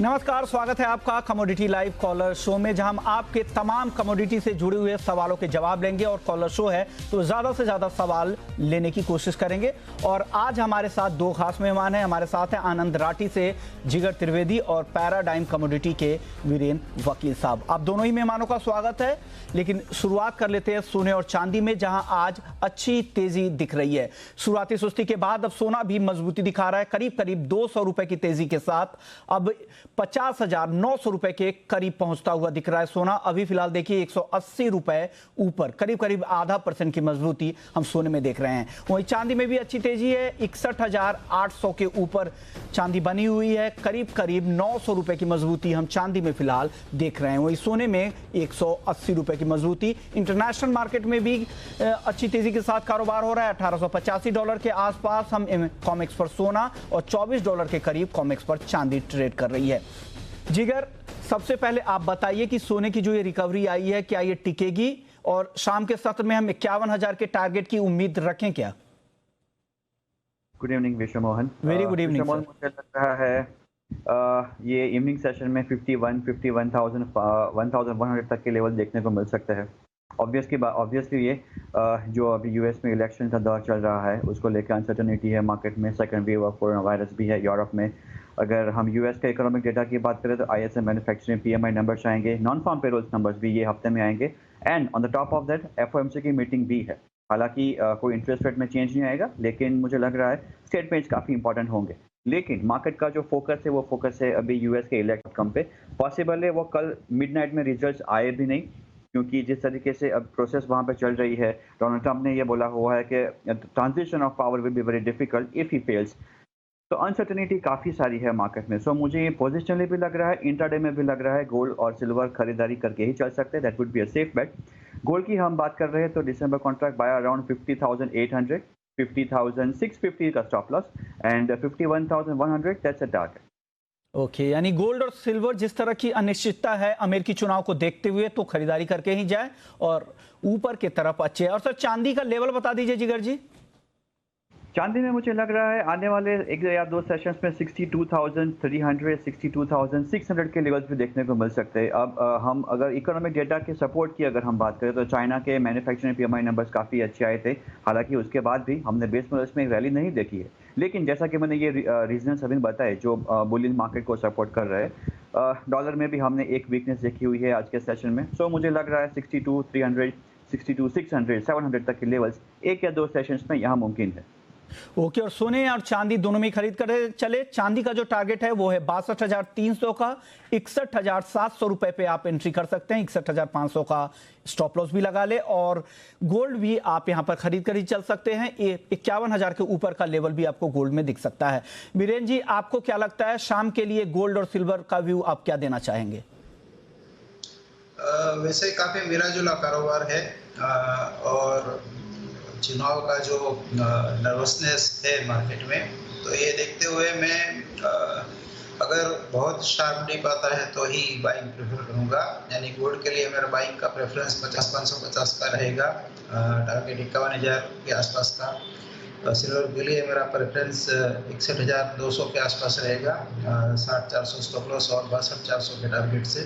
नमस्कार, स्वागत है आपका कमोडिटी लाइव कॉलर शो में, जहां हम आपके तमाम कमोडिटी से जुड़े हुए सवालों के जवाब लेंगे। और कॉलर शो है तो ज़्यादा से ज़्यादा सवाल लेने की कोशिश करेंगे। और आज हमारे साथ दो खास मेहमान हैं। हमारे साथ हैं आनंद राठी से जिगर त्रिवेदी और पैराडाइम कमोडिटी के वीरेन वकील साहब। आप दोनों ही मेहमानों का स्वागत है। लेकिन शुरुआत कर लेते हैं सोने और चांदी में, जहां आज अच्छी तेजी दिख रही है। शुरुआती सुस्ती के बाद अब सोना भी मजबूती दिखा रहा है। करीब करीब 200 रुपए की तेजी के साथ अब 50,900 रुपए के करीब पहुंचता हुआ दिख रहा है सोना। अभी फिलहाल देखिए 180 रुपए ऊपर, करीब करीब आधा % की मजबूती हम सोने में देख रहे हैं। वहीं चांदी में भी अच्छी तेजी है। 61,800 के ऊपर चांदी बनी हुई है। करीब करीब 900 रुपए की मजबूती हम चांदी में फिलहाल देख रहे हैं। वहीं सोने में 180 रुपए की मजबूती। इंटरनेशनल मार्केट में भी अच्छी तेजी के साथ कारोबार हो रहा है। $1885 के आसपास हम कॉमेक्स पर सोना और $24 के करीब कॉमेक्स पर चांदी ट्रेड कर रही है। जिगर, सबसे पहले आप बताइए कि सोने की जो ये रिकवरी आई है, क्या ये टिकेगी और शाम के सत्र में हम 51,000 के टारगेट की उम्मीद रखें क्या? गुड इवनिंग विश्व Mohan. Very good evening sir. मुझे लग रहा है ये इवनिंग सेशन में 51,100 तक के लेवल देखने को मिल सकते हैं। ऑब्वियसली ये जो अभी यूएस में इलेक्शन का दौर चल रहा है, उसको लेकर अनसर्टेनिटी है मार्केट में। Second wave of corona virus भी है यूरोप में। अगर हम यूएस का इकोनॉमिक डेटा की बात करें तो आईएसएम मैन्युफैक्चरिंग पीएमआई नंबर्स आएंगे, नॉन फार्म पेरोल्स नंबर्स भी ये हफ्ते में आएंगे। And on the top of that FOMC की मीटिंग भी है। हालांकि कोई इंटरेस्ट रेट में चेंज नहीं आएगा, लेकिन मुझे लग रहा है स्टेटमेंट्स काफ़ी इंपॉर्टेंट होंगे। लेकिन मार्केट का जो फोकस है वो फोकस है अभी यूएस के इलेक्शन आउटकम पे। पॉसिबल है वो कल मिडनाइट में रिजल्ट्स आए भी नहीं, क्योंकि जिस तरीके से अब प्रोसेस वहाँ पे चल रही है, डोनाल्ड ट्रंप ने ये बोला हुआ है कि transition of power will be very difficult if he fails. तो अनसर्टेनिटी काफ़ी सारी है मार्केट में। सो मुझे ये पोजिशनली भी लग रहा है, इंट्राडे में भी लग रहा है गोल्ड और सिल्वर खरीदारी करके ही चल सकते हैं। That would be a safe bet. Gold की हम बात कर रहे हैं तो दिसंबर कॉन्ट्रैक्ट बाय अराउंड 50,800, 50,650 का stop loss and 51,100 that's a target. Okay, यानी गोल्ड और सिल्वर जिस तरह की अनिश्चितता है अमेरिकी चुनाव को देखते हुए तो खरीदारी करके ही जाए और ऊपर की तरफ अच्छे है। और सर चांदी का लेवल बता दीजिए जिगर जी। चांदी में मुझे लग रहा है आने वाले एक या दो सेशंस में 62,300, 62,600 के लेवल्स भी देखने को मिल सकते हैं। अब हम अगर इकोनॉमिक डेटा के सपोर्ट की अगर हम बात करें तो चाइना के मैन्युफैक्चरिंग पीएमआई नंबर्स काफ़ी अच्छे आए थे। हालांकि उसके बाद भी हमने बेस मेटल्स में एक रैली नहीं देखी है। लेकिन जैसा कि मैंने ये रीजन अभी बताए जो बुलियन मार्केट को सपोर्ट कर रहे हैं, डॉलर में भी हमने एक वीकनेस देखी हुई है आज के सेशन में। सो मुझे लग रहा है 62,300, 62,600, 700 तक के लेवल्स एक या दो सेशंस में यहाँ मुमकिन है। ओके, और सोने और चांदी दोनों में खरीद कर चले। चांदी का जो टारगेट है वो है 62,300 का। 61,700 रुपए पे आप एंट्री कर सकते हैं। 61,500 का स्टॉप लॉस भी लगा ले। और गोल्ड भी आप यहां पर खरीद कर ही चल सकते हैं। 51,000 के ऊपर का लेवल भी आपको गोल्ड में दिख सकता है। वीरेन जी, आपको क्या लगता है शाम के लिए गोल्ड और सिल्वर का व्यू आप क्या देना चाहेंगे? वैसे काफी मिला जुला कारोबार है और चुनाव का जो नर्वसनेस है मार्केट में, तो ये देखते हुए मैं अगर बहुत शार्प डिप आता है तो ही बाइंग प्रेफर करूंगा। यानी गोल्ड के लिए मेरा बाइंग का प्रेफरेंस 50,550 का रहेगा, टारगेट 51,000 के आसपास का। सिल्वर के लिए मेरा प्रेफरेंस 61,200 के आसपास रहेगा, 60,400 स्टॉप लॉस और 62,400 के टारगेट से।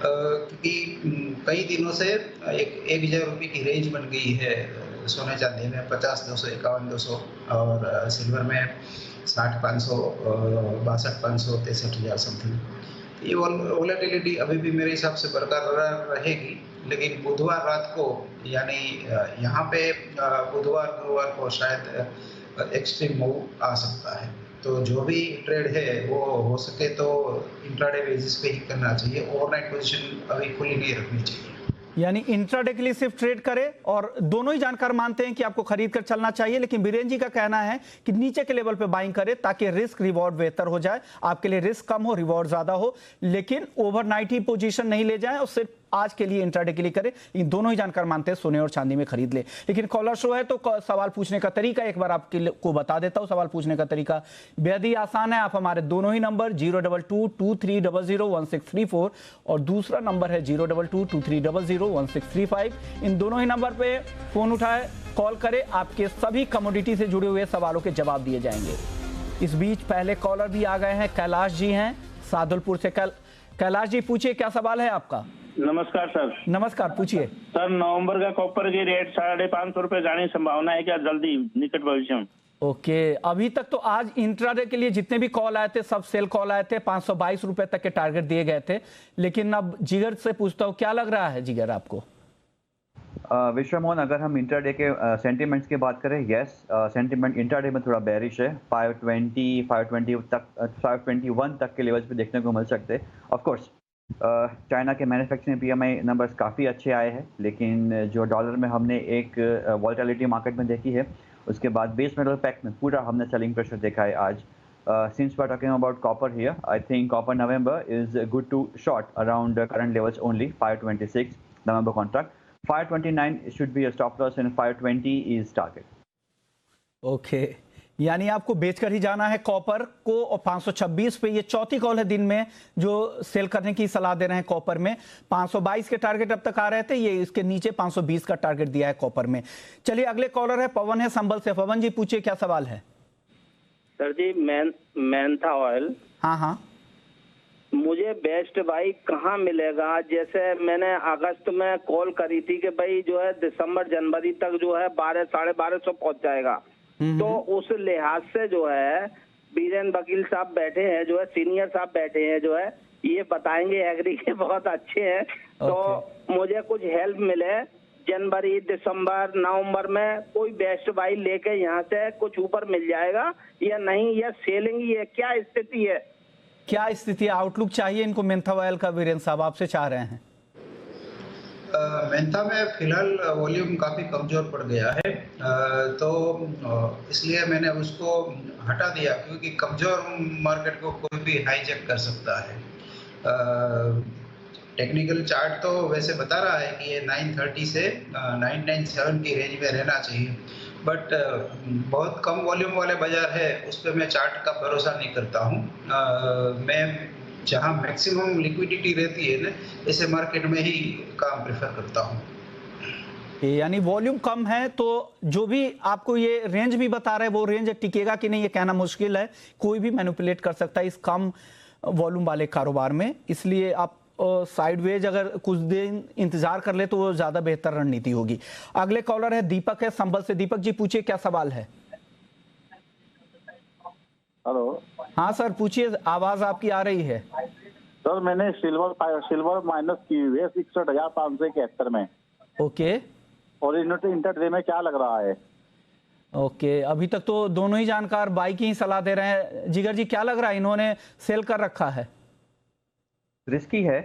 क्योंकि कई दिनों से 1,000 रुपये की रेंज बन गई है सोने चांदी में, 50,200, 51,200 और सिल्वर में 60,500, 62,500, 63,000 समथिंग। ये वोलेटिलिटी अभी भी मेरे हिसाब से बरकरार रहेगी। लेकिन बुधवार रात को, यानी यहाँ पे बुधवार गुरुवार को शायद एक्सट्रीम मूव आ सकता है। तो जो भी ट्रेड है वो हो सके तो इंट्राडे बेसिस पे ही करना चाहिए। ओवरनाइट पोजीशन अभी खुली नहीं रखनी चाहिए। यानी इंट्राडे के लिए सिर्फ ट्रेड करें। और दोनों ही जानकार मानते हैं कि आपको खरीद कर चलना चाहिए, लेकिन बीरेन जी का कहना है कि नीचे के लेवल पे बाइंग करें ताकि रिस्क रिवॉर्ड बेहतर हो जाए। आपके लिए रिस्क कम हो, रिवॉर्ड ज्यादा हो, लेकिन ओवरनाइट ही पोजीशन नहीं ले जाएं और सिर्फ आज के लिए इंट्राडे के लिए करें। इन दोनों ही जानकार मानते हैं सोने और चांदी में खरीद ले। लेकिन कॉलर शो है तो सवाल पूछने का तरीका एक बार आपको बता देता हूं। सवाल पूछने का तरीका बेहद ही आसान है। आप हमारे दोनों ही नंबर 02223001634 और दूसरा नंबर है 02223001635, इन दोनों ही नंबर पे फोन उठाए, कॉल करें। आपके सभी कमोडिटी से जुड़े हुए सवालों के जवाब दिए जाएंगे। इस बीच पहले कॉलर भी आ गए हैं। कैलाश जी हैं सादुलपुर से कैलाश जी पूछिए, क्या सवाल है आपका? नमस्कार सर। नमस्कार, पूछिए सर, नवंबर का कॉपर की रेट 550 रुपए जाने की संभावना है क्या जल्दी निकट भविष्य में? ओके, अभी तक तो आज इंट्राडे के लिए जितने भी कॉल आए थे सब सेल कॉल आए थे, 522 रुपए तक के टारगेट दिए गए थे। लेकिन अब जिगर से पूछता हूँ, क्या लग रहा है जिगर आपको? विश्व मोहन, अगर हम इंट्राडे के सेंटीमेंट्स की बात करें, यस सेंटीमेंट इंट्राडे में थोड़ा बेरिश है। 520 520 तक 521 तक के लेवल्स पे देखने को मिल सकते हैं। ऑफ कोर्स चाइना के मैन्युफैक्चरिंग पीएमआई नंबर्स काफ़ी अच्छे आए हैं, लेकिन जो डॉलर में हमने एक वॉलेटिलिटी मार्केट में देखी है, उसके बाद बेस मेटल पैक में पूरा हमने सेलिंग प्रेशर देखा है आज। Since we're talking about copper here, I think copper November is good to short around current levels only, 526 November contract. 529 should be a stop loss and 520 is target. Okay, यानी आपको बेचकर ही जाना है copper को, और 526 पे ये चौथी कॉल है दिन में जो सेल करने की सलाह दे रहे हैं कॉपर में। 522 के टारगेट अब तक आ रहे थे, ये इसके नीचे 520 का टारगेट दिया है कॉपर में। चलिए अगले कॉलर है पवन है संभल से। पवन जी पूछिए, क्या सवाल है? सर जी, मेंथा ऑयल, हाँ, मुझे बेस्ट बाई कहाँ मिलेगा? जैसे मैंने अगस्त में कॉल करी थी कि भाई जो है दिसंबर जनवरी तक जो है 1200-1250 पहुंच जाएगा। तो उस लिहाज से जो है बीरेन वकील साहब बैठे हैं, जो है सीनियर साहब बैठे हैं, जो है ये बताएंगे, एग्री के बहुत अच्छे हैं। तो मुझे कुछ हेल्प मिले जनवरी, दिसंबर, नवंबर में कोई बेस्ट बाई लेके यहाँ से कुछ ऊपर मिल जाएगा या नहीं, या सेलिंग ही है, क्या स्थिति है? क्या स्थिति आउटलुक चाहिए इनको मेंथा ऑयल का? वीरेन साहब आपसे चाह रहे हैं। मेंथा में फिलहाल वॉल्यूम काफ़ी कमज़ोर पड़ गया है, तो इसलिए मैंने उसको हटा दिया, क्योंकि कमज़ोर मार्केट को कोई भी हाईजैक कर सकता है। टेक्निकल चार्ट तो वैसे बता रहा है कि ये 930 से 997 की रेंज में रहना चाहिए, बट बहुत कम वॉल्यूम वाले बाजार है, उस पर मैं चार्ट का भरोसा नहीं करता हूँ। मैं जहाँ मैक्सिमम लिक्विडिटी रहती है ना, ऐसे मार्केट में ही काम प्रेफर करता हूँ। यानी वॉल्यूम कम है तो जो भी आपको ये रेंज भी बता रहे हैं वो रेंज टिकेगा कि नहीं ये कहना मुश्किल है, कोई भी मैनिपुलेट कर सकता है इस कम वॉल्यूम वाले कारोबार में। इसलिए आप साइडवेज अगर कुछ दिन इंतजार कर ले तो वो ज्यादा बेहतर रणनीति होगी। अगले कॉलर है दीपक है संभल से। दीपक जी पूछिए, क्या सवाल है? हेलो। हाँ सर पूछिए, आवाज आपकी आ रही है। सर, मैंने सिल्वर माइनस की हुई है 61,571 में। ओके, और इंटरडे में क्या लग रहा है? ओके, अभी तक तो दोनों ही जानकार बाई की ही सलाह दे रहे हैं। जिगर जी क्या लग रहा है, इन्होंने सेल कर रखा है? रिस्की है।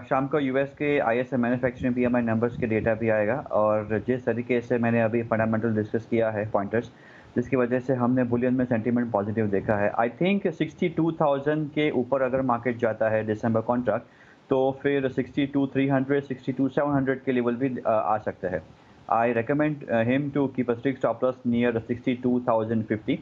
शाम को यूएस के आईएसएम मैन्युफैक्चरिंग पीएमआई नंबर्स के डेटा भी आएगा, और जिस तरीके से मैंने अभी फंडामेंटल डिस्कस किया है पॉइंटर्स, जिसकी वजह से हमने बुलियन में सेंटीमेंट पॉजिटिव देखा है। आई थिंक 62,000 के ऊपर अगर मार्केट जाता है दिसंबर कॉन्ट्रैक्ट, तो फिर 62,300 62,700 के लेवल भी आ सकते हैं। I recommend him to keep a strict stop loss near 62,050।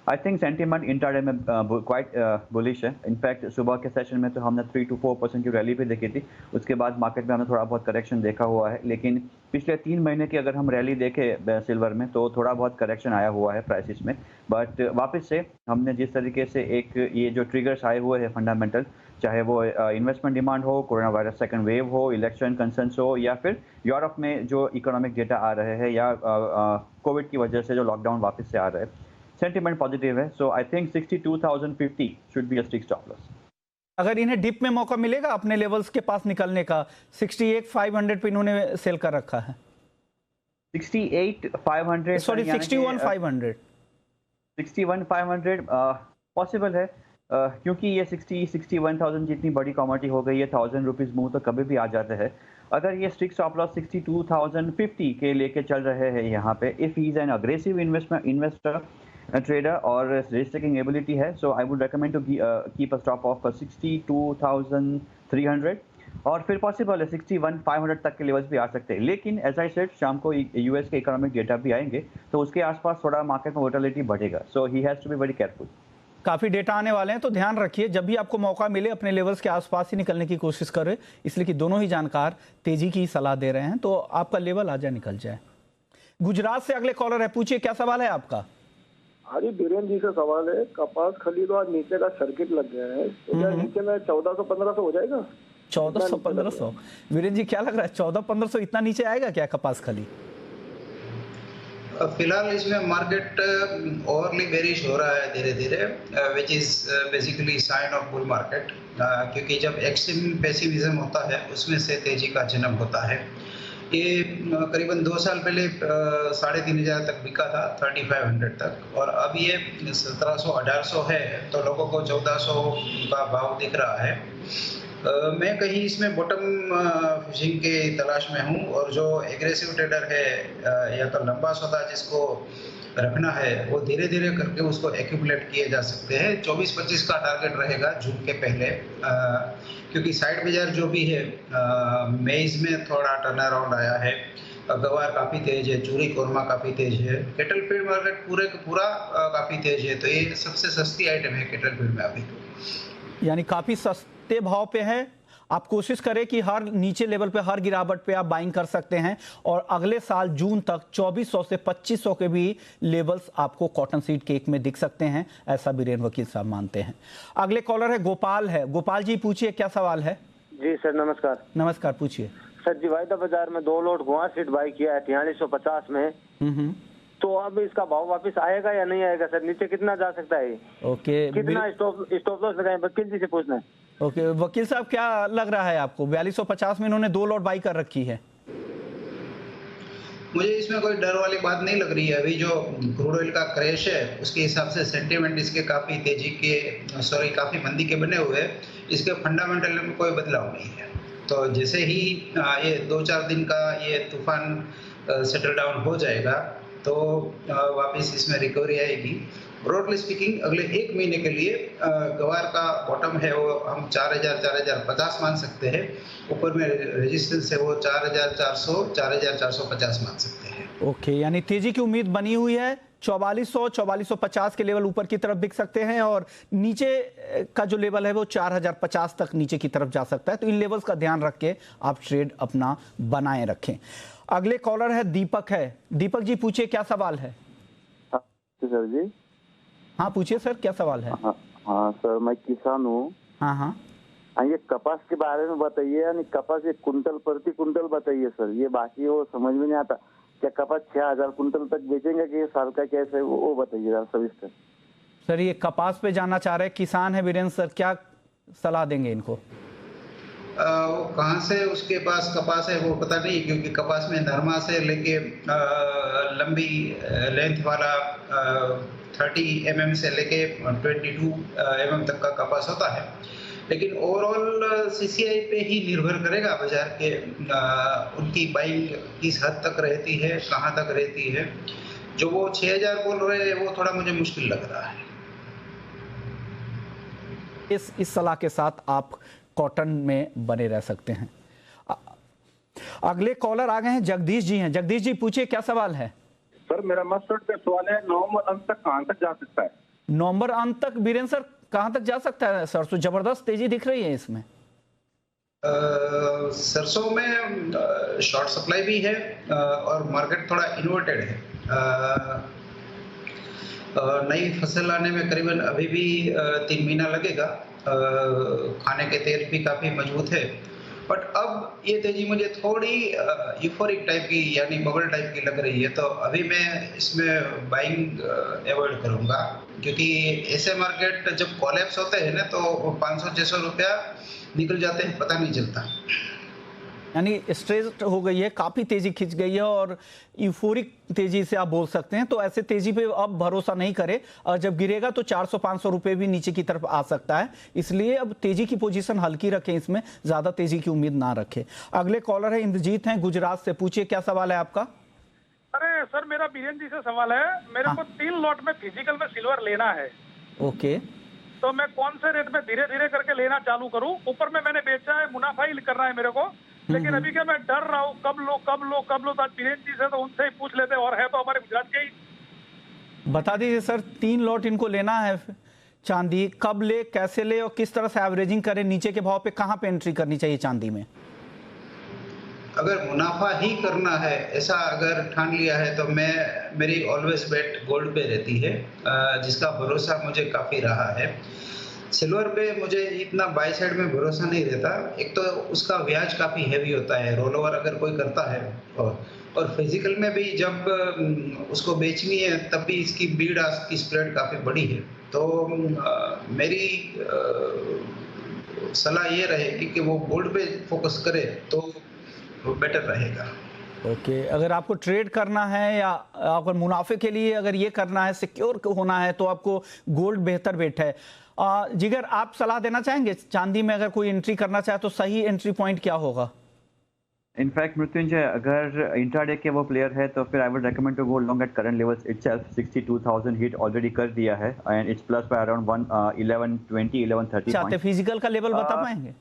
I think sentiment intraday में क्वाइट बुलिश है। इनफैक्ट सुबह के सेशन में तो हमने 3 to 4% की रैली भी देखी थी, उसके बाद मार्केट में हमने थोड़ा बहुत करेक्शन देखा हुआ है। लेकिन पिछले 3 महीने की अगर हम रैली देखें सिल्वर में, तो थोड़ा बहुत करेक्शन आया हुआ है प्राइसेस में। बट वापस से हमने जिस तरीके से एक ये जो ट्रिगर्स आए हुए हैं फंडामेंटल, चाहे वो इन्वेस्टमेंट डिमांड हो, कोरोना वायरस सेकंड वेव हो, इलेक्शन कंसर्न्स हो, या फिर यूरोप में जो इकोनॉमिक डेटा आ रहे हैं, या कोविड की वजह से जो लॉकडाउन वापस से आ रहे हैं, सेंटीमेंट पॉजिटिव है। So I think 62,050 should be a strict stop loss. अगर इन्हें डिप में मौका मिलेगा अपने लेवल्स के पास निकलने का, 68,500 पे इन्होंने सेल कर रखा है। 68,500 सॉरी 61,500 61,500 पॉसिबल है, क्योंकि ये 61,000 जितनी बड़ी कॉमोडिटी हो गई है, 1,000 रुपीज़ मूव तो कभी भी आ जाते हैं। अगर ये स्ट्रिक्ट स्टॉप लॉस 62,050 के लेके चल रहे हैं यहाँ पे, if he is an aggressive investor trader और रिस्क टेकिंग एबिलिटी है, so I would recommend to keep a stop of 62,300, और फिर पॉसिबल है 61,500 तक के लेवल्स भी आ सकते हैं। लेकिन एज आई सेड, शाम को यूएस के इकोनॉमिक डेटा भी आएंगे, तो उसके आसपास थोड़ा मार्केट में वोलेटिलिटी बढ़ेगा। So he has to be very careful. काफी डेटा आने वाले हैं, तो ध्यान रखिए, जब भी आपको मौका मिले अपने लेवल्स के आसपास ही निकलने की कोशिश करें, इसलिए कि दोनों ही जानकार तेजी की सलाह दे रहे हैं, तो आपका लेवल आ जाए निकल जाए। गुजरात से अगले कॉलर है, पूछिए क्या सवाल है आपका? हाँ जी, बीरेन जी से सवाल है। कपास खली तो आज नीचे का सर्किट लग गया है, तो क्या नीचे में 1400-1500 हो जाएगा? 1400-1500? वीरेन जी क्या लग रहा है 1400-1500 इतना नीचे आएगा क्या कपास खली? फिलहाल इसमें मार्केट ओवरली बेरिश हो रहा है धीरे धीरे, which is basically sign of bull market, क्योंकि जब एक्सट्रीम पेसिमिज्म होता है उसमें से तेजी का जन्म होता है। ये करीबन 2 साल पहले 3500 तक बिका था, 3500 तक, और अब ये 1700-1800 है, तो लोगों को 1400 का भाव दिख रहा है। मैं कहीं इसमें बॉटम फिशिंग के तलाश में हूं, और जो एग्रेसिव ट्रेडर है या तो लंबा सौदा जिसको रखना है, वो धीरे धीरे करके उसको एक्यूमुलेट किए जा सकते हैं। 24-25 का टारगेट रहेगा जून के पहले, क्योंकि साइड बाजार जो भी है मेज में थोड़ा टर्न अराउंड आया है, गवार काफ़ी तेज है, चूरी कोरमा काफ़ी तेज है, केटल फीड मार्केट पूरे का पूरा काफ़ी तेज है। तो ये सबसे सस्ती आइटम है केटल फीड में अभी तो, यानी काफ़ी सस्ते भाव पे है। आप कोशिश करें कि हर नीचे लेवल पे हर गिरावट पे आप बाइंग कर सकते हैं, और अगले साल जून तक 2400 से 2500 के भी लेवल्स आपको कॉटन सीड केक में दिख सकते हैं, ऐसा बीरेन वकील साहब मानते हैं। अगले कॉलर है गोपाल है। गोपाल जी पूछिए, क्या सवाल है? जी सर नमस्कार। नमस्कार, पूछिए सर जी, वायदा बाजार में 2 लोट गुआर सीड बाई किया है 4350 में, तो अब इसका भाव वापस आएगा या नहीं आएगा सर? नीचे कितना जा सकता है? ओके, कितना स्टॉप लॉस लगाएं? वकील जी से पूछना है। ओके, वकील साहब क्या लग रहा है आपको? 4250 में इन्होंने 2 लॉट बाई कर रखी है। मुझे इसमें कोई डर वाली बात नहीं लग रही है। अभी जो क्रूड ऑयल का क्रैश है उसके हिसाब से सेंटीमेंट इसके काफ़ी मंदी के बने हुए हैं, इसके फंडामेंटल में कोई बदलाव नहीं है। तो जैसे ही ये 2-4 दिन का ये तूफान सेटल डाउन हो जाएगा, तो वापस इसमें रिकवरी आएगी। ब्रॉडली स्पीकिंग अगले 1 महीने के लिए गवार का बॉटम है वो हम 4000-4050 मान सकते हैं, ऊपर में रेजिस्टेंस है वो 4400-4450 मान सकते हैं। ओके, यानी तेजी की उम्मीद बनी हुई है। 4400-4450 के लेवल ऊपर की तरफ दिख सकते हैं, और नीचे का जो लेवल है वो 4050 तक नीचे की तरफ जा सकता है। तो इन लेवल्स का ध्यान रख के आप ट्रेड अपना बनाए रखें। अगले कॉलर है दीपक है। दीपक जी पूछिए, क्या सवाल है? सर जी। हाँ पूछिए सर, क्या सवाल है? हाँ सर, मैं किसान हूँ। हाँ, ये कपास के बारे में बताइए, यानी कपास एक कुंटल प्रति कुंटल बताइए सर। ये बाकी वो समझ में नहीं आता। क्या कपास 6000 कुंटल तक बेचेंगे कि साल का कैसे, वो बताइए सविस्तर। सर ये कपास पे जाना चाह रहे हैं, किसान है वीरेंद्र सर, क्या सलाह देंगे इनको? वो कहाँ से उसके पास कपास है वो पता नहीं, क्योंकि कपास में नरमा से लेके लंबी लेंथ वाला 30 mm से लेके 22 mm तक का कपास होता है। लेकिन ओवरऑल सीसीआई पे ही निर्भर करेगा बाजार के, उनकी बाइंग किस हद तक रहती है, कहाँ तक रहती है। जो वो 6000 बोल रहे हैं वो थोड़ा मुझे मुश्किल लग रहा है। इस सलाह के साथ आप कॉटन में बने रह सकते हैं। अगले कॉलर आ गए हैं, जगदीश जी हैं। जगदीश जी पूछिए, क्या सवाल है? सर मेरा मस्टर्ड पे सवाल है, नवंबर अंत तक कहां तक जा सकता है? नवंबर अंत तक वीरेंद्र सर कहां तक जा सकता है? सरसों जबरदस्त तेजी दिख रही है इसमें। सरसों में शॉर्ट सप्लाई भी है, और मार्केट थोड़ा इन्वर्टेड है। नई फसल आने में करीबन अभी भी 3 महीना लगेगा। खाने के तेल भी काफ़ी मजबूत है, बट अब ये तेजी मुझे थोड़ी यूफोरिक टाइप की यानी बबल टाइप की लग रही है। तो अभी मैं इसमें बाइंग अवॉइड करूंगा, क्योंकि ऐसे मार्केट जब कोलैप्स होते हैं ना तो 500-600 रुपया निकल जाते हैं, पता नहीं चलता। यानी स्ट्रेस हो गई है, काफ़ी तेज़ी खिंच गई है, और यूफोरिक तेज़ी से आप बोल सकते हैं। तो ऐसे तेज़ी पे अब भरोसा नहीं करें, और जब गिरेगा तो 400-500 रुपये भी नीचे की तरफ आ सकता है। इसलिए अब तेज़ी की पोजीशन हल्की रखें, इसमें ज़्यादा तेज़ी की उम्मीद ना रखें। अगले कॉलर है इंद्रजीत हैं गुजरात से। पूछिए, क्या सवाल है आपका? अरे सर, मेरा बीरेंद्र जी से सवाल है। मेरे को 3 लॉट में फिजिकल में सिल्वर लेना है। ओके, तो मैं कौन से रेट में धीरे धीरे करके लेना चालू करूं? ऊपर में मैंने बेचा है, मुनाफा ही करना है मेरे को, लेकिन अभी क्या मैं डर रहा हूँ कब लो। तो आज बीरेंद्र जी से तो उनसे ही पूछ लेते, और है तो हमारे गुजरात के ही। बता दीजिए सर, 3 लॉट इनको लेना है चांदी, कब ले, कैसे ले, और किस तरह से एवरेजिंग करें? नीचे के भाव पे कहाँ पे एंट्री करनी चाहिए चांदी में? अगर मुनाफा ही करना है ऐसा अगर ठान लिया है तो मेरी ऑलवेज बेट गोल्ड पे रहती है, जिसका भरोसा मुझे काफ़ी रहा है। सिल्वर पे मुझे इतना बाय साइड में भरोसा नहीं रहता। एक तो उसका ब्याज काफ़ी हैवी होता है, रोल ओवर अगर कोई करता है, और फिजिकल में भी जब उसको बेचनी है तब भी इसकी बीड आस्क की स्प्रेड काफ़ी बड़ी है। तो मेरी सलाह ये रहेगी कि वो गोल्ड पे फोकस करे तो बेटर रहेगा। ओके, अगर आपको ट्रेड करना है या अगर मुनाफे के लिए अगर ये करना है, सिक्योर होना है, तो आपको गोल्ड बेहतर बेट है। जिगर, आप सलाह देना चाहेंगे चांदी में अगर कोई एंट्री करना चाहे तो सही एंट्री पॉइंट क्या होगा? इनफैक्ट मृत्युंजय, अगर इंट्राडे के वो प्लेयर है तो फिर I would recommend to go long at current levels itself. 62,000 hit already कर दिया है and it's plus by around 1130 चाहते फिजिकल का लेवल बता पाएंगे?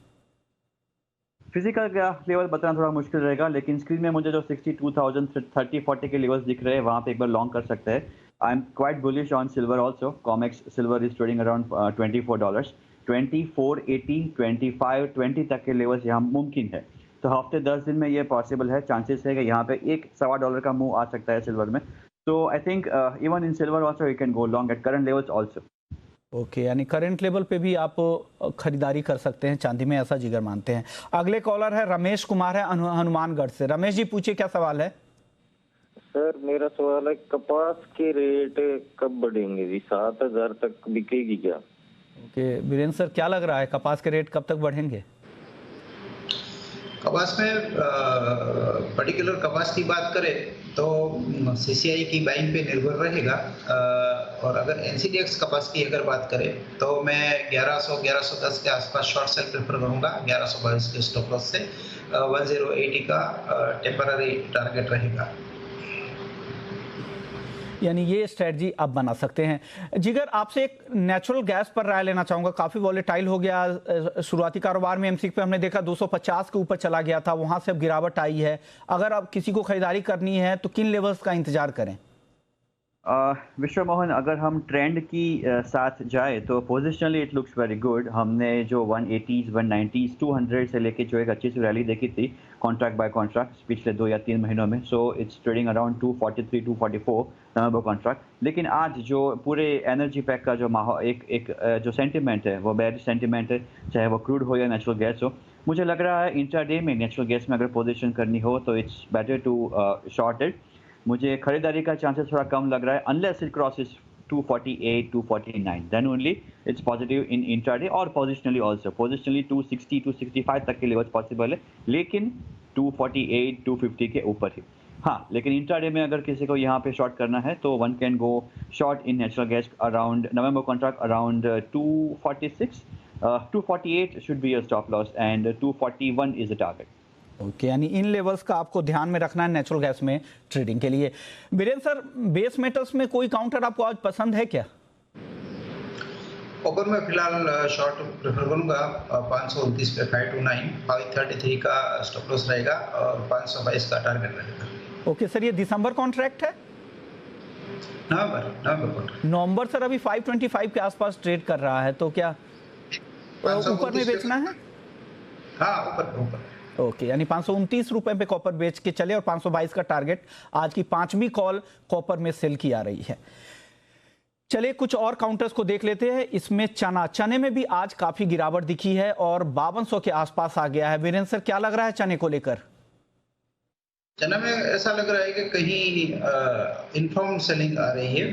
फिजिकल का लेवल बताना थोड़ा मुश्किल रहेगा, लेकिन स्क्रीन में मुझे जो 62,000 30-40 के लेवल्स दिख रहे हैं वहाँ पे एक बार लॉन्ग कर सकते हैं। I am quite bullish on silver also. COMEX silver is trading around $24, 24.80, 25, 20 तक के लेवल्स यहाँ मुमकिन है। तो हफ्ते 10 दिन में ये पॉसिबल है, चांसेस है कि यहाँ पे $1.25 का मूव आ सकता है सिल्वर में। तो I think even in silver also you can go long at current levels also. Okay, यानी करंट लेवल पे भी आप खरीदारी कर सकते हैं चांदी में, ऐसा जिगर मानते हैं। अगले कॉलर है रमेश कुमार है हनुमानगढ़ से। रमेश जी पूछिए, क्या सवाल है? सर मेरा सवाल है, कपास के रेट कब बढ़ेंगे जी? 7,000 तक बिकेगी क्या? ओके वीरेंद्र सर, क्या लग रहा है कपास के रेट कब तक बढ़ेंगे? कपास में पर्टिकुलर कपास की बात करें तो सीसीआई की बाइंग पे निर्भर रहेगा, और अगर एनसीडीएक्स कपास की अगर बात करें तो मैं 1100-1110 के आसपास शॉर्ट सेल प्रेफर करूंगा। 1122 के स्टॉप लॉस से 1080 का टेम्पररी टारगेट रहेगा। यानी ये स्ट्रेटजी आप बना सकते हैं। जिगर, आपसे एक नेचुरल गैस पर राय लेना चाहूँगा। काफ़ी वॉलेटाइल हो गया शुरुआती कारोबार में, एमसीक्यू पे हमने देखा 250 के ऊपर चला गया था, वहाँ से अब गिरावट आई है। अगर अब किसी को खरीदारी करनी है तो किन लेवल्स का इंतजार करें? विश्व मोहन, अगर हम ट्रेंड की साथ जाए तो positionally it looks very good. हमने जो 180s, 190s, 200 से लेके जो एक अच्छी सी रैली देखी थी कॉन्ट्रैक्ट बाय कॉन्ट्रैक्ट पिछले 2 या 3 महीनों में। So it's trading around 243, 244 November contract. लेकिन आज जो पूरे एनर्जी पैक का जो माहौल एक जो सेंटिमेंट है वो बेरिश सेंटिमेंट है, चाहे वो क्रूड हो या नेचुरल गैस हो। मुझे लग रहा है इंट्राडे में नेचुरल गैस में अगर पोजीशन करनी हो तो it's better to short it. मुझे खरीदारी का चांसेस थोड़ा कम लग रहा है unless it crosses 248, 249, then only it's positive in intraday. और पोजिशनली ऑल्सो, पोजिशनली 260, 265 तक के लेवल पॉसिबल है, लेकिन 248, 250 के ऊपर ही। हाँ, लेकिन इंट्राडे में अगर किसी को यहाँ पे शॉर्ट करना है तो one can go short in natural gas around November contract around 246, 248 should be your stop loss and 241 is the target. Okay, यानी इन लेवल्स का आपको ध्यान में रखना है नेचुरल गैस में ट्रेडिंग के लिए। वीरेंद्र सर, बेस मेटल्स में कोई काउंटर आपको आज पसंद है क्या? कॉपर में फिलहाल शॉर्ट प्रेफर करूंगा। 529 पे 529, 533 का स्टॉप लॉस रहेगा और 522 का टारगेट रहेगा। ओके सर, ये दिसंबर कॉन्ट्रैक्ट है? नवंबर कॉन्ट्रैक्ट। नवंबर सर अभी 525 के आसपास ट्रेड कर रहा है, तो क्या ऊपर में बेचना है? हाँ, ऊपर। ओके, यानी 529 रुपए पे कॉपर बेच के चले और 522 का टारगेट। आज की 5वीं कॉल कॉपर में सेल की आ रही है। चलिए कुछ और काउंटर्स को देख लेते हैं। इसमें चने में भी आज काफी गिरावट दिखी है और 5200 के आसपास आ गया है। वीरेंद्र सर, क्या लग रहा है चने को लेकर? चना में ऐसा लग रहा है कि कहीं इनफॉर्म सेलिंग आ रही है,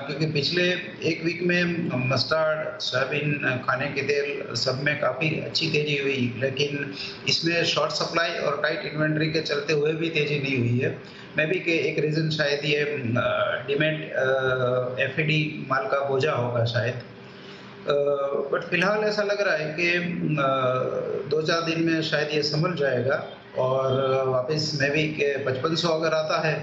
क्योंकि पिछले एक वीक में मस्टर्ड, सोयाबीन, खाने के तेल सब में काफ़ी अच्छी तेजी हुई, लेकिन इसमें शॉर्ट सप्लाई और टाइट इन्वेंट्री के चलते हुए भी तेजी नहीं हुई है। मैं भी कि एक रीज़न शायद ये डिमेट एफईडी माल का बोझा होगा शायद। बट फिलहाल ऐसा लग रहा है कि 2-4 दिन में शायद ये संभल जाएगा और वापस मैं भी 5500 अगर आता है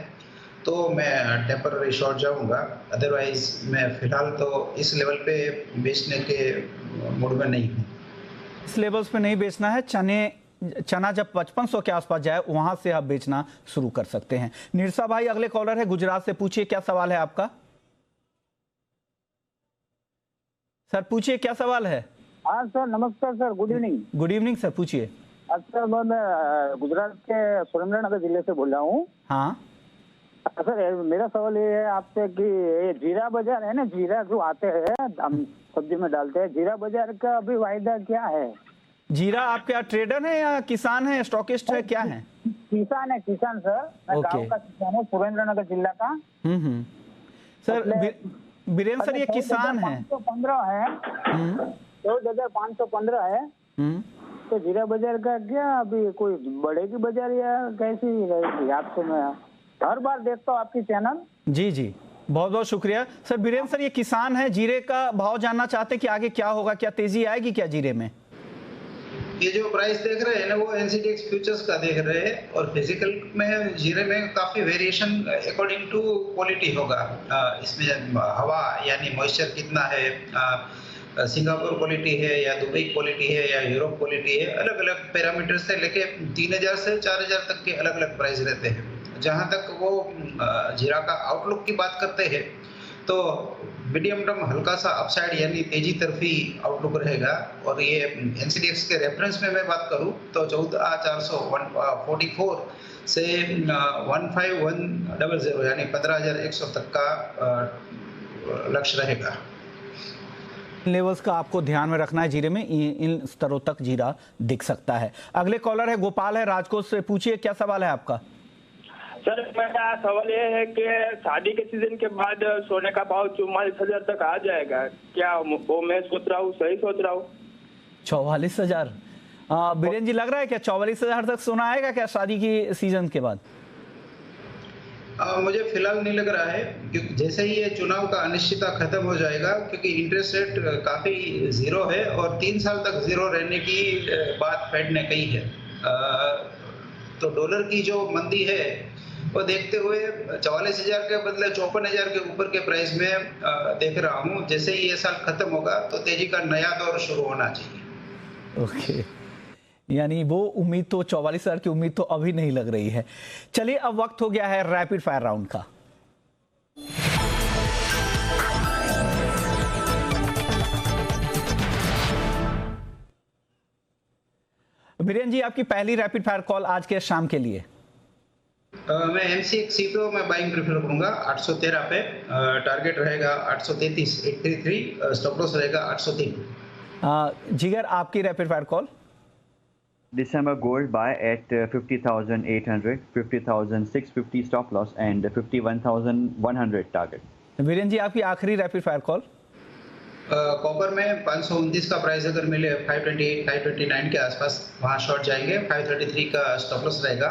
तो मैं टेम्पररी शॉर्ट जाऊंगा। अदरवाइज मैं फिलहाल तो इस लेवल पे बेचने के मूड में नहीं हूँ। इस लेवल्स पे नहीं बेचना है। चना जब 5500 के आसपास जाए वहां से आप बेचना शुरू कर सकते हैं। निरसा भाई अगले कॉलर है गुजरात से, पूछिए क्या सवाल है आपका? सर पूछिए क्या सवाल है? हाँ सर, नमस्कार sir, good evening. Good evening sir, पूछिए। अच्छा, मैं गुजरात के सुरेंद्रनगर जिले से बोल रहा हूँ। हाँ सर, मेरा सवाल ये है आपसे कि ये जीरा बाजार है ना, जीरा जो आते हैं हम सब्जी में डालते हैं, जीरा बाजार का अभी वायदा क्या है? जीरा आप क्या ट्रेडर है या किसान है, स्टॉकिस्ट है, क्या है? किसान है, किसान सर। मैं गांव का किसान हूँ, सुरेंद्रनगर जिला का। सर बीरेन सर, ये किसान है। 14,515 है, 14,515 है। तो जीरा बाजार का क्या अभी कोई बढ़ेगी बाजार या कैसी रहेगी? आपसे मैं हर बार देखता हूँ आपकी चैनल। जी जी, बहुत बहुत शुक्रिया सर। बीरेन सर, ये किसान है, जीरे का भाव जानना चाहते हैं कि आगे क्या होगा, क्या तेजी आएगी क्या जीरे में? ये जो प्राइस देख रहे हैं ना, वो एनसीडीएक्स फ्यूचर्स का देख रहे हैं, और फिजिकल में जीरे में काफी वेरिएशन अकॉर्डिंग टू क्वालिटी होगा। इसमें हवा यानी मॉइस्चर कितना है, सिंगापुर क्वालिटी है या दुबई क्वालिटी है या यूरोप क्वालिटी है, अलग अलग पैरामीटर से लेके 3,000 से 4,000 तक के अलग अलग प्राइस रहते हैं। जहां तक वो जीरा का आउटलुक की बात करते हैं तो मीडियम टर्म हल्का सा अपसाइड यानी तेजी तरफी आउटलुक रहेगा। और ये एनसीडीएक्स के रेफरेंस में मैं बात करूं तो 14,444 से 15,100 यानी 15,100 तक का लक्ष्य रहेगा। लेवल्स का आपको ध्यान में रखना है, जीरे में इन स्तरों तक जीरा दिख सकता है। अगले कॉलर है गोपाल है राजकोट से, पूछिए क्या सवाल है आपका? सर, मेरा सवाल ये है कि शादी के सीजन के बाद सोने का भाव 44,000 तक आ जाएगा क्या? वो मैं सोच रहा हूँ, सही सोच रहा हूँ? 44,000? बीरेन जी, लग रहा है क्या 44,000 तक सोना आएगा क्या शादी की सीजन के बाद? मुझे फिलहाल नहीं लग रहा है, क्योंकि जैसे ही ये चुनाव का अनिश्चितता खत्म हो जाएगा, क्योंकि इंटरेस्ट रेट काफी जीरो है और 3 साल तक जीरो रहने की बात फेड ने कही है। तो डॉलर की जो मंदी है वो देखते हुए 44,000 के बदले 54,000 के ऊपर के प्राइस में देख रहा हूँ। जैसे ही ये साल खत्म होगा तो तेजी का नया दौर शुरू होना चाहिए। ओके, यानी वो उम्मीद तो 44,000 की उम्मीद तो अभी नहीं लग रही है। चलिए, अब वक्त हो गया है रैपिड फायर राउंड का। बीरेन जी, आपकी पहली रैपिड फायर कॉल आज के शाम के लिए। मैं MCX CPO में बाइंग प्रेफर करूंगा 813 पे। टारगेट रहेगा 833 833, स्टॉप लॉस रहेगा 803। जिगर, आपकी rapid fire call. December gold buy at 50,800, 50,650 stop loss and 51,100 target. Viren जी, आपकी आखिरी रैपिड फायर कॉल। कॉपर में 529 का प्राइस अगर मिले 528 529 के आसपास वहां शॉर्ट जाएंगे। 533 का स्टॉप लॉस रहेगा,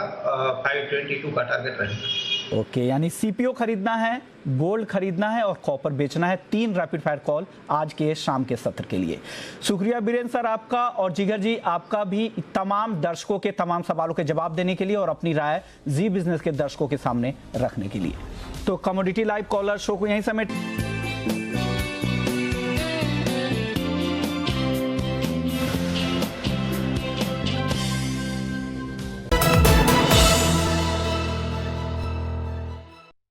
522 का टारगेट रहेगा। ओके, यानी सीपीओ खरीदना है, गोल्ड खरीदना है और कॉपर बेचना है। 3 रैपिड फायर कॉल आज के शाम के सत्र के लिए। शुक्रिया बीरेन सर आपका, और जिगर जी आपका भी तमाम दर्शकों के तमाम सवालों के जवाब देने के लिए और अपनी राय जी बिजनेस के दर्शकों के सामने रखने के लिए। तो कमोडिटी लाइव कॉलर शो को यहीं समेट